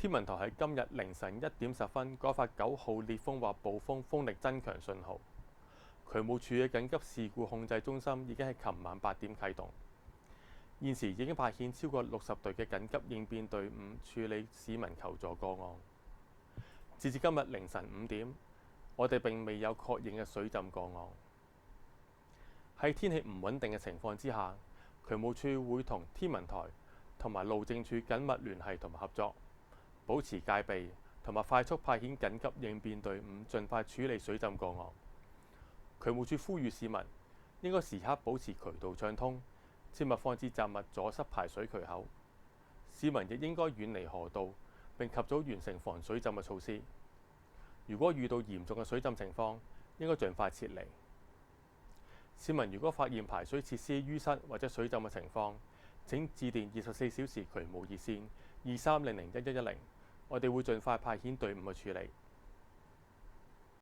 天文台喺今日凌晨1點10分改發9號烈風或暴風風力增強信號。渠務署嘅緊急事故控制中心已經喺琴晚8點啟動，現時已經派遣超過60隊嘅緊急應變隊伍處理市民求助個案。截至今日凌晨5點，我哋並未有確認嘅水浸個案。喺天氣唔穩定嘅情況之下，渠務署會同天文台同埋路政署緊密聯繫同埋合作，保持戒備同埋快速派遣緊急應變隊伍，盡快處理水浸個案。渠務署呼籲市民應該時刻保持渠道暢通，切勿放置雜物阻塞排水渠口。市民亦應該遠離河道，並及早完成防水浸嘅措施。如果遇到嚴重嘅水浸情況，應該盡快撤離。市民如果發現排水設施淤塞或者水浸嘅情況，請致電24小時渠務熱線23001110，我哋會盡快派遣隊伍去處理。